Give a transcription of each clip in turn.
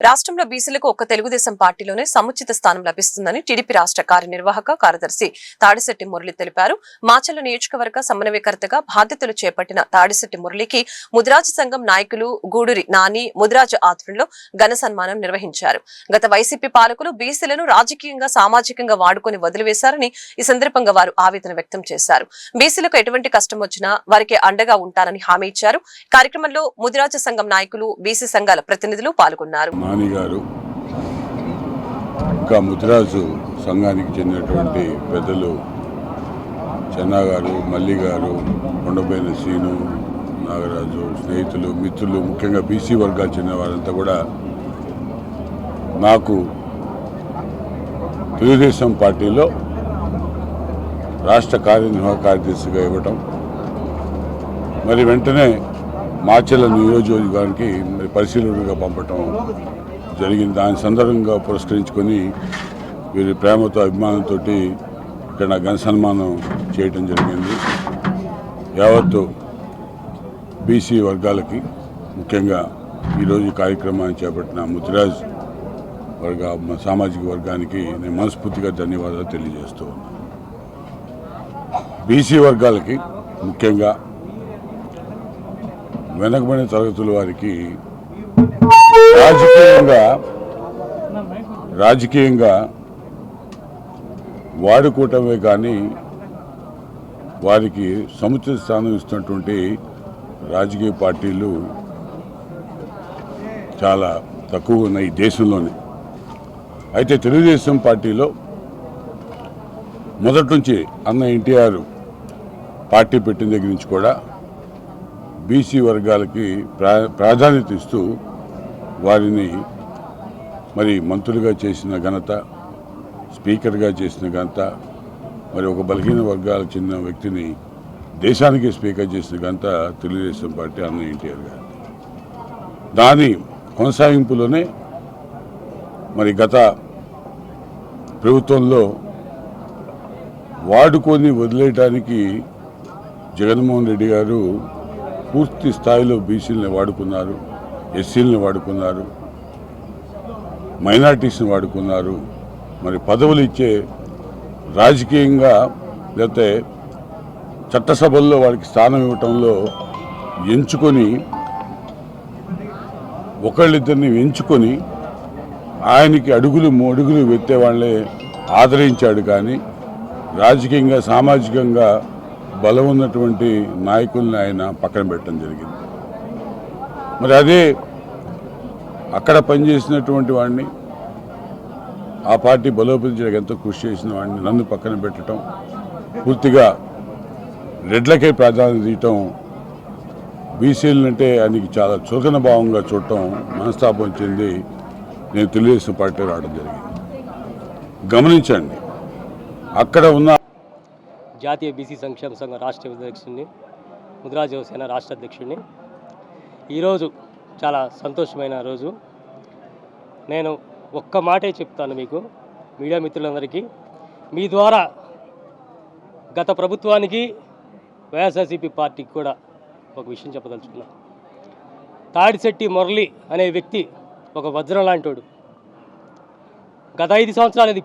రాష్ట్రంలో బీసీలకు ఒక్క తెలుగుదేశం పార్టీలోనే సముచిత స్థానం లభిస్తుందని టీడీపీ రాష్ట్ర కార్యనిర్వాహక కార్యదర్శి తాడిశెట్టి మురళి తెలిపారు. మాచర్ల నియోజకవర్గ సమన్వయకర్తగా బాధ్యతలు చేపట్టిన తాడిశెట్టి మురళికి ముదిరాజు సంఘం నాయకులు గూడూరి నాని, ముదిరాజు ఆధ్వర్యంలో ఘన సన్మానం నిర్వహించారు. గత వైసీపీ పాలకులు బీసీలను రాజకీయంగా, సామాజికంగా వాడుకొని వదిలివేశారని ఈ సందర్భంగా వారు ఆవేదన వ్యక్తం చేశారు. బీసీలకు ఎటువంటి కష్టం వచ్చినా వారికి అండగా ఉంటానని హామీ ఇచ్చారు. కార్యక్రమంలో ముదిరాజు సంఘం నాయకులు, బీసీ సంఘాల ప్రతినిధులు పాల్గొన్నారు. నాని గారు, ఇంకా ముదిరాజు సంఘానికి చెందినటువంటి పెద్దలు చెన్నా గారు, మల్లి గారు, కొండపైన శ్రీను, నాగరాజు, స్నేహితులు, మిత్రులు, ముఖ్యంగా బీసీ వర్గాలు చెందిన వారంతా కూడా నాకు తెలుగుదేశం పార్టీలో రాష్ట్ర కార్యనిర్వాహక కార్యదర్శిగా ఇవ్వటం, మరి వెంటనే మాచర్ల నియోజకవర్గానికి మరి పరిశీలనగా పంపటం జరిగింది. దాని సందర్భంగా పురస్కరించుకొని వీరి ప్రేమతో, అభిమానంతో ఇక్కడ ఘన సన్మానం చేయటం జరిగింది. యావత్తు బీసీ వర్గాలకి, ముఖ్యంగా ఈరోజు కార్యక్రమాన్ని చేపట్టిన ముదిరాజ్ సామాజిక వర్గానికి నేను మనస్ఫూర్తిగా ధన్యవాదాలు తెలియజేస్తూ ఉన్నాను. బీసీ వర్గాలకి, ముఖ్యంగా వెనకబడిన తరగతుల వారికి రాజకీయంగా వాడుకోవటమే కానీ వారికి సముచిత స్థానం ఇస్తున్నటువంటి రాజకీయ పార్టీలు చాలా తక్కువ ఉన్నాయి ఈ దేశంలోనే. అయితే తెలుగుదేశం పార్టీలో మొదటి నుంచి అన్న ఎన్టీఆర్ పార్టీ పెట్టిన దగ్గర నుంచి కూడా బీసీ వర్గాలకి ప్రాధాన్యత ఇస్తూ వారిని మరి మంత్రులుగా చేసిన ఘనత, స్పీకర్గా చేసిన ఘనత, మరి ఒక బలహీన వర్గాలకు చెందిన వ్యక్తిని దేశానికి స్పీకర్ చేసిన ఘనత తెలుగుదేశం పార్టీ అన్న ఎన్టీఆర్ గారు. దాని కొనసాగింపులోనే మరి గత ప్రభుత్వంలో వాడుకొని వదిలేయటానికి జగన్మోహన్ రెడ్డి గారు పూర్తి స్థాయిలో బీసీలని వాడుకున్నారు, ఎస్సీలని వాడుకున్నారు, మైనార్టీస్ని వాడుకున్నారు. మరి పదవులు ఇచ్చే రాజకీయంగా లేకపోతే చట్టసభల్లో వారికి స్థానం ఇవ్వటంలో ఎంచుకొని, ఒకళ్ళిద్దరిని ఎంచుకొని ఆయనకి అడుగులు అడుగులు వెత్తే వాళ్ళే ఆదరించాడు. కానీ రాజకీయంగా, సామాజికంగా బలం ఉన్నటువంటి నాయకుల్ని ఆయన పక్కన పెట్టడం జరిగింది. మరి అదే అక్కడ పనిచేసినటువంటి వాడిని, ఆ పార్టీ బలోపేతించడానికి ఎంతో కృషి చేసిన వాడిని నన్ను పక్కన పెట్టడం, పూర్తిగా రెడ్లకే ప్రాధాన్యత ఇవ్వటం, బీసీలంటే ఆయనకి చాలా చులకన భావంగా చూడటం మనస్తాపం చెంది నేను తెలుగుదేశం పార్టీ రావడం జరిగింది. గమనించండి, అక్కడ ఉన్న జాతీయ బీసీ సంక్షేమ సంఘం రాష్ట్ర అధ్యక్షుడిని, ముదిరాజ్ యువసేన రాష్ట్ర అధ్యక్షుడిని. ఈరోజు చాలా సంతోషమైన రోజు. నేను ఒక్క మాటే చెప్తాను మీకు, మీడియా మిత్రులందరికీ. మీ ద్వారా గత ప్రభుత్వానికి, వైఎస్ఆర్సీపీ పార్టీకి కూడా ఒక విషయం చెప్పదలుచుకున్నాను. తాడిశెట్టి మురళి అనే వ్యక్తి ఒక వజ్రం లాంటోడు. గత 5 సంవత్సరాలు అది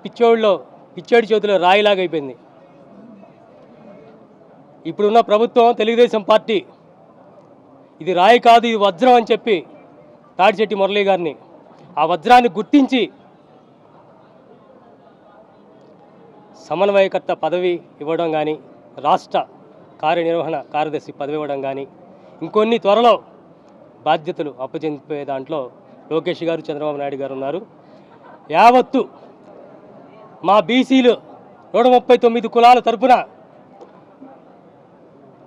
పిచ్చోడి చేతిలో రాయిలాగా అయిపోయింది. ఇప్పుడున్న ప్రభుత్వం, తెలుగుదేశం పార్టీ ఇది రాయి కాదు, ఇది వజ్రం అని చెప్పి తాడిశెట్టి మురళి గారిని, ఆ వజ్రాన్ని గుర్తించి సమన్వయకర్త పదవి ఇవ్వడం కానీ, రాష్ట్ర కార్యనిర్వహణ కార్యదర్శి పదవి ఇవ్వడం కానీ, ఇంకొన్ని త్వరలో బాధ్యతలు అప్పచెప్పే దాంట్లో లోకేష్ గారు, చంద్రబాబు నాయుడు గారు ఉన్నారు. యావత్తు మా బీసీలు 139 కులాల తరపున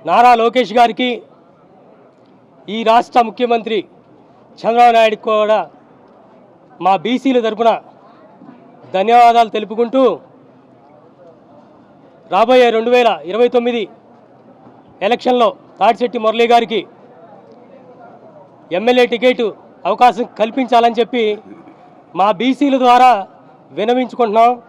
నారా లోకేష్ గారికి, ఈ రాష్ట్ర ముఖ్యమంత్రి చంద్రబాబు నాయుడు కూడా మా బీసీల తరపున ధన్యవాదాలు తెలుపుకుంటూ, రాబోయే 2029 ఎలక్షన్లో తాడిశెట్టి మురళి గారికి ఎమ్మెల్యే టికెట్ అవకాశం కల్పించాలని చెప్పి మా బీసీల ద్వారా విన్నవించుకుంటున్నాం.